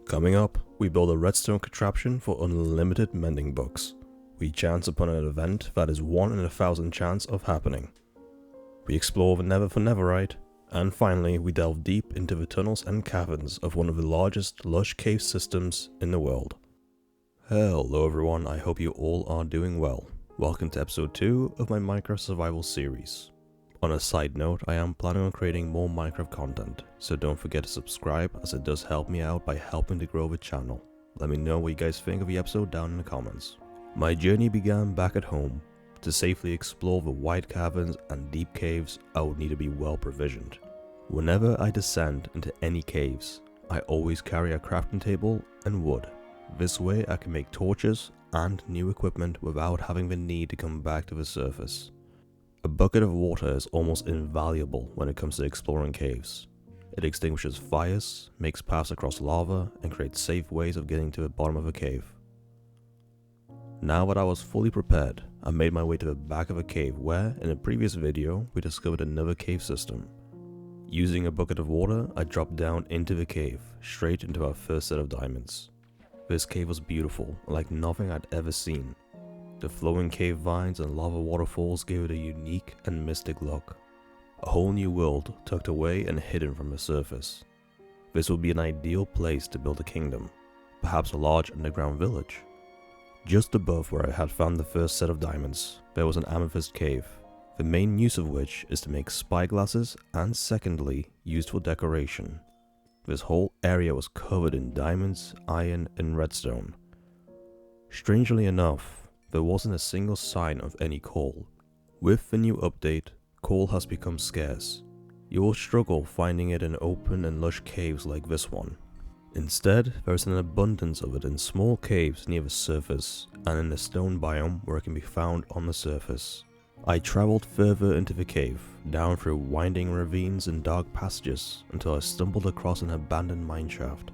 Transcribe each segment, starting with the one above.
Coming up, we build a redstone contraption for unlimited mending books. We chance upon an event that is 1 in 1,000 chance of happening. We explore the Never for Neverite, and finally we delve deep into the tunnels and caverns of one of the largest Lush Cave systems in the world. Hello everyone, I hope you all are doing well. Welcome to episode 2 of my Minecraft survival series. On a side note, I am planning on creating more Minecraft content, so don't forget to subscribe as it does help me out by helping to grow the channel. Let me know what you guys think of the episode down in the comments. My journey began back at home. To safely explore the wide caverns and deep caves, I would need to be well provisioned. Whenever I descend into any caves, I always carry a crafting table and wood. This way I can make torches and new equipment without having the need to come back to the surface. A bucket of water is almost invaluable when it comes to exploring caves. It extinguishes fires, makes paths across lava, and creates safe ways of getting to the bottom of a cave. Now that I was fully prepared, I made my way to the back of a cave where, in a previous video, we discovered another cave system. Using a bucket of water, I dropped down into the cave, straight into our first set of diamonds. This cave was beautiful, like nothing I'd ever seen. The flowing cave vines and lava waterfalls gave it a unique and mystic look. A whole new world tucked away and hidden from the surface. This would be an ideal place to build a kingdom, perhaps a large underground village. Just above where I had found the first set of diamonds, there was an amethyst cave, the main use of which is to make spyglasses and secondly, used for decoration. This whole area was covered in diamonds, iron and redstone. Strangely enough, there wasn't a single sign of any coal. With the new update, coal has become scarce. You will struggle finding it in open and lush caves like this one. Instead, there is an abundance of it in small caves near the surface and in the stone biome where it can be found on the surface. I travelled further into the cave, down through winding ravines and dark passages until I stumbled across an abandoned mineshaft.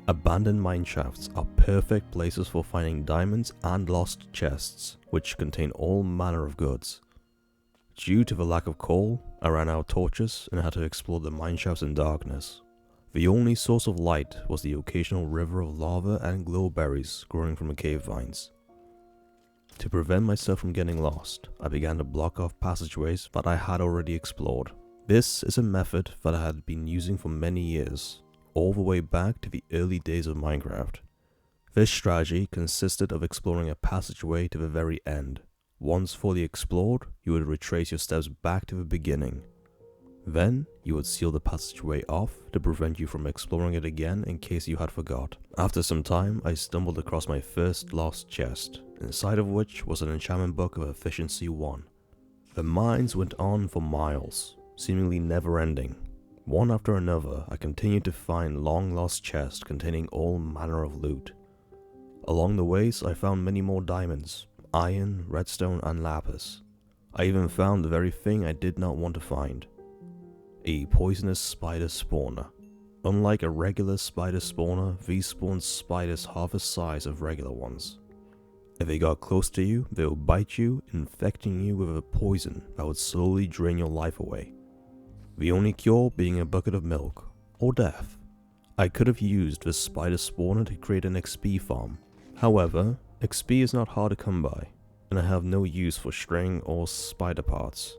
Abandoned mineshafts are perfect places for finding diamonds and lost chests, which contain all manner of goods. Due to the lack of coal, I ran out of torches and had to explore the mineshafts in darkness. The only source of light was the occasional river of lava and glowberries growing from the cave vines. To prevent myself from getting lost, I began to block off passageways that I had already explored. This is a method that I had been using for many years, all the way back to the early days of Minecraft. This strategy consisted of exploring a passageway to the very end. Once fully explored, you would retrace your steps back to the beginning. Then, you would seal the passageway off to prevent you from exploring it again in case you had forgot. After some time, I stumbled across my first lost chest, inside of which was an enchantment book of efficiency 1. The mines went on for miles, seemingly never ending. One after another, I continued to find long lost chests containing all manner of loot. Along the ways, I found many more diamonds, iron, redstone and lapis. I even found the very thing I did not want to find. A poisonous spider spawner. Unlike a regular spider spawner, these spawned spiders half the size of regular ones. If they got close to you, they would bite you, infecting you with a poison that would slowly drain your life away. The only cure being a bucket of milk, or death. I could have used this spider spawner to create an XP farm. However, XP is not hard to come by, and I have no use for string or spider parts.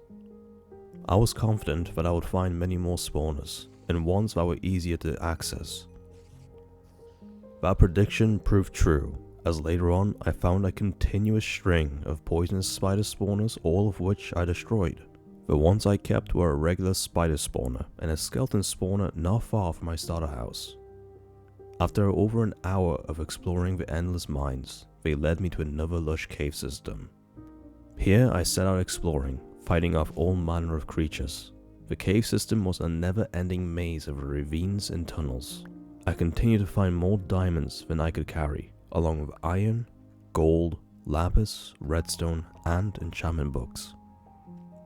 I was confident that I would find many more spawners, and ones that were easier to access. That prediction proved true, as later on I found a continuous string of poisonous spider spawners, all of which I destroyed. The ones I kept were a regular spider spawner and a skeleton spawner not far from my starter house. After over an hour of exploring the endless mines, they led me to another lush cave system. Here I set out exploring, fighting off all manner of creatures. The cave system was a never-ending maze of ravines and tunnels. I continued to find more diamonds than I could carry, along with iron, gold, lapis, redstone, and enchantment books.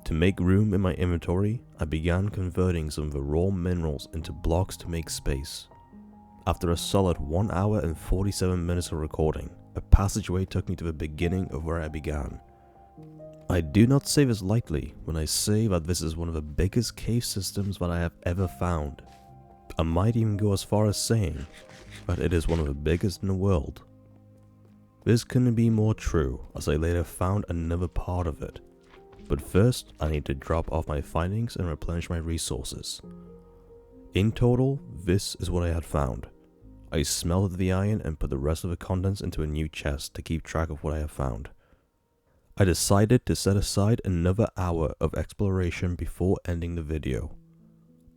To make room in my inventory, I began converting some of the raw minerals into blocks to make space. After a solid 1 hour and 47 minutes of recording, a passageway took me to the beginning of where I began. I do not say this lightly when I say that this is one of the biggest cave systems that I have ever found. I might even go as far as saying that it is one of the biggest in the world. This couldn't be more true, as I later found another part of it. But first, I need to drop off my findings and replenish my resources. In total, this is what I had found. I smelted the iron and put the rest of the contents into a new chest to keep track of what I have found. I decided to set aside another hour of exploration before ending the video.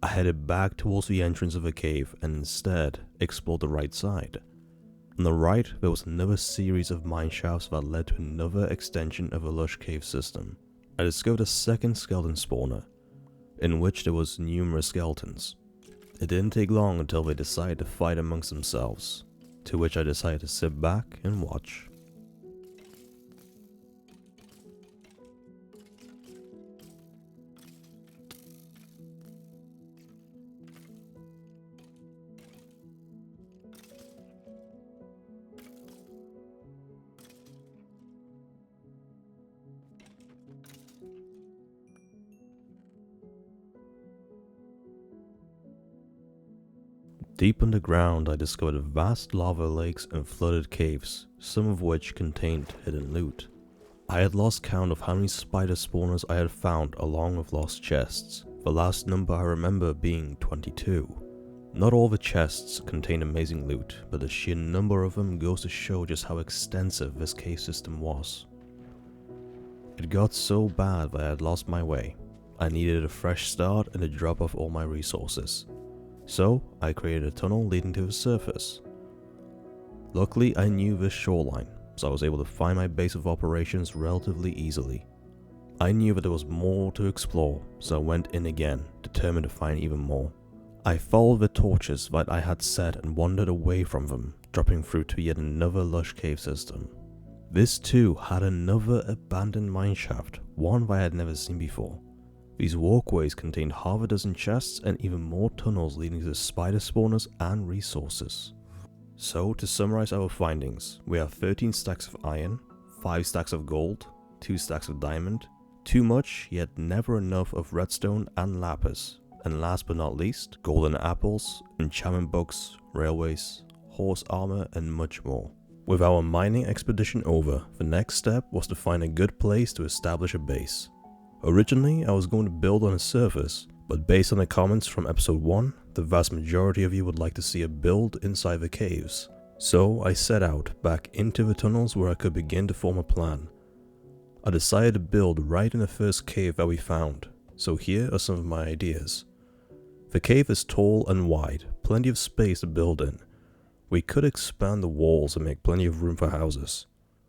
I headed back towards the entrance of the cave and instead explored the right side. On the right, there was another series of mine shafts that led to another extension of the Lush Cave system. I discovered a second skeleton spawner, in which there was numerous skeletons. It didn't take long until they decided to fight amongst themselves, to which I decided to sit back and watch. Deep underground, I discovered vast lava lakes and flooded caves, some of which contained hidden loot. I had lost count of how many spider spawners I had found along with lost chests, the last number I remember being 22. Not all the chests contained amazing loot, but the sheer number of them goes to show just how extensive this cave system was. It got so bad that I had lost my way. I needed a fresh start and to drop off all my resources. So, I created a tunnel leading to the surface. Luckily, I knew this shoreline, so I was able to find my base of operations relatively easily. I knew that there was more to explore, so I went in again, determined to find even more. I followed the torches that I had set and wandered away from them, dropping through to yet another Lush Cave system. This too had another abandoned mineshaft, one that I had never seen before. These walkways contained half a dozen chests and even more tunnels leading to spider spawners and resources. So, to summarize our findings, we have 13 stacks of iron, 5 stacks of gold, 2 stacks of diamond, too much yet never enough of redstone and lapis, and last but not least, golden apples, enchantment books, railways, horse armor, and much more. With our mining expedition over, the next step was to find a good place to establish a base. Originally, I was going to build on a surface, but based on the comments from episode 1, the vast majority of you would like to see a build inside the caves. So I set out back into the tunnels where I could begin to form a plan. I decided to build right in the first cave that we found, so here are some of my ideas. The cave is tall and wide, plenty of space to build in. We could expand the walls and make plenty of room for houses.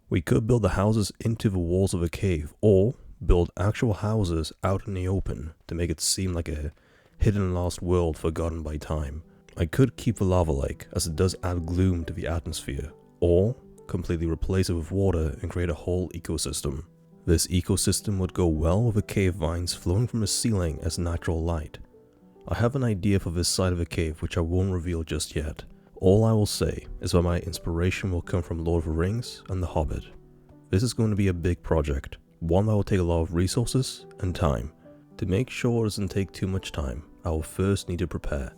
We could build the houses into the walls of the cave, or build actual houses out in the open to make it seem like a hidden lost world forgotten by time. I could keep the lava lake, as it does add gloom to the atmosphere, or completely replace it with water and create a whole ecosystem. This ecosystem would go well with the cave vines flowing from the ceiling as natural light. I have an idea for this side of the cave which I won't reveal just yet. All I will say is that my inspiration will come from Lord of the Rings and The Hobbit. This is going to be a big project, one that will take a lot of resources and time. To make sure it doesn't take too much time, I will first need to prepare.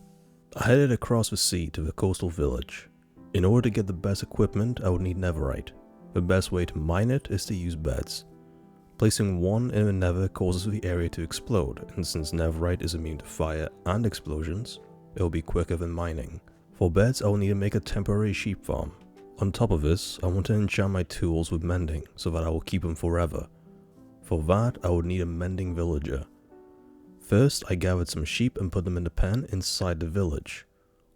I headed across the sea to the coastal village. In order to get the best equipment, I would need netherite. The best way to mine it is to use beds. Placing one in the nether causes the area to explode, and since netherite is immune to fire and explosions, it will be quicker than mining. For beds, I will need to make a temporary sheep farm. On top of this, I want to enchant my tools with mending so that I will keep them forever. For that, I would need a mending villager. First, I gathered some sheep and put them in the pen inside the village.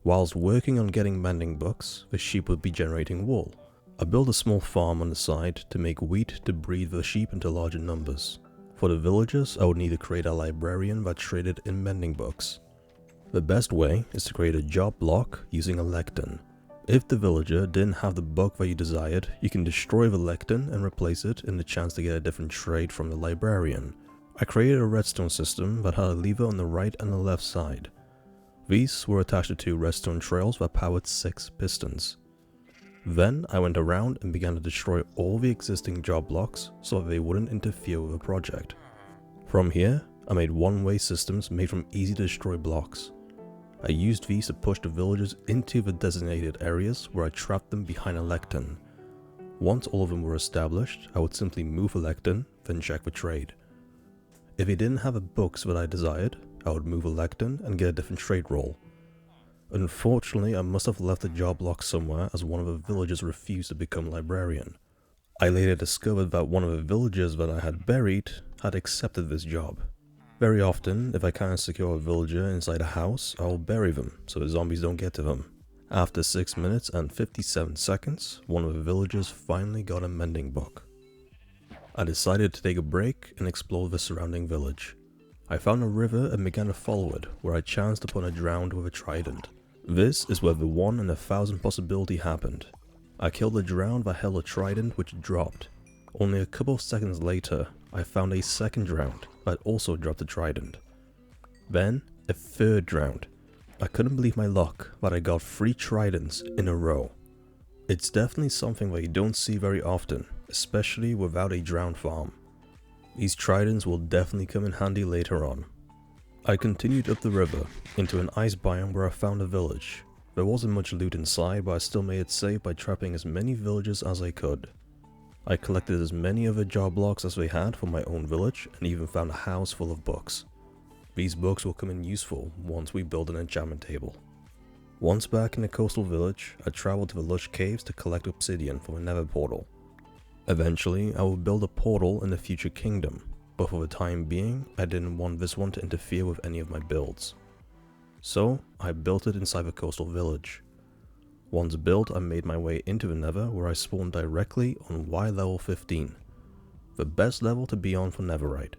Whilst working on getting mending books, the sheep would be generating wool. I built a small farm on the side to make wheat to breed the sheep into larger numbers. For the villagers, I would need to create a librarian that traded in mending books. The best way is to create a job block using a lectern. If the villager didn't have the book that you desired, you can destroy the lectern and replace it in the chance to get a different trade from the librarian. I created a redstone system that had a lever on the right and the left side. These were attached to 2 redstone trails that powered 6 pistons. Then I went around and began to destroy all the existing job blocks so that they wouldn't interfere with the project. From here, I made one-way systems made from easy to destroy blocks. I used these to push the villagers into the designated areas where I trapped them behind a lectern. Once all of them were established, I would simply move a lectern, then check the trade. If they didn't have the books that I desired, I would move a lectern and get a different trade roll. Unfortunately, I must have left the job lock somewhere as one of the villagers refused to become librarian. I later discovered that one of the villagers that I had buried had accepted this job. Very often, if I can't secure a villager inside a house, I will bury them so the zombies don't get to them. After 6 minutes and 57 seconds, one of the villagers finally got a mending book. I decided to take a break and explore the surrounding village. I found a river and began to follow it, where I chanced upon a drowned with a trident. This is where the 1 in 1,000 possibility happened. I killed the drowned that held a trident which dropped. Only a couple of seconds later, I found a second drowned that also dropped a trident. Then, a third drowned. I couldn't believe my luck that I got 3 tridents in a row. It's definitely something that you don't see very often, especially without a drowned farm. These tridents will definitely come in handy later on. I continued up the river, into an ice biome where I found a village. There wasn't much loot inside, but I still made it safe by trapping as many villagers as I could. I collected as many of the job blocks as they had for my own village, and even found a house full of books. These books will come in useful once we build an enchantment table. Once back in the coastal village, I traveled to the Lush Caves to collect obsidian for a nether portal. Eventually, I will build a portal in the future kingdom, but for the time being, I didn't want this one to interfere with any of my builds. So, I built it inside the coastal village. Once built, I made my way into the nether where I spawned directly on Y level 15, the best level to be on for netherite.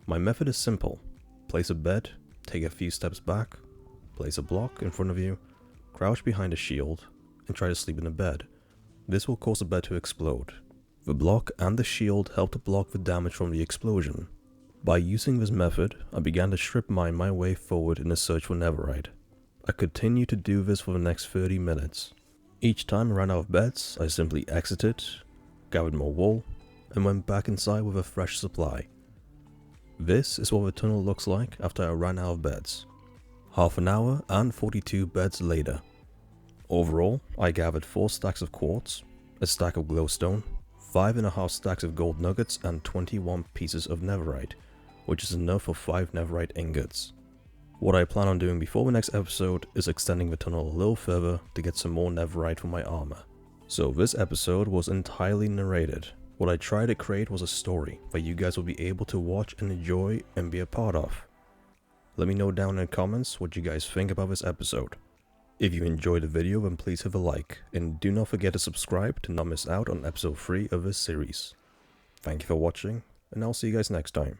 My method is simple: place a bed, take a few steps back, place a block in front of you, crouch behind a shield, and try to sleep in the bed. This will cause the bed to explode. The block and the shield help to block the damage from the explosion. By using this method, I began to strip mine my way forward in the search for netherite. I continued to do this for the next 30 minutes. Each time I ran out of beds, I simply exited, gathered more wool, and went back inside with a fresh supply. This is what the tunnel looks like after I ran out of beds. Half an hour and 42 beds later. Overall, I gathered 4 stacks of quartz, a stack of glowstone, 5.5 stacks of gold nuggets, and 21 pieces of netherite, which is enough for 5 netherite ingots. What I plan on doing before the next episode is extending the tunnel a little further to get some more netherite for my armor. So this episode was entirely narrated. What I tried to create was a story that you guys will be able to watch and enjoy and be a part of. Let me know down in the comments what you guys think about this episode. If you enjoyed the video, then please hit a like, and do not forget to subscribe to not miss out on episode 3 of this series. Thank you for watching, and I'll see you guys next time.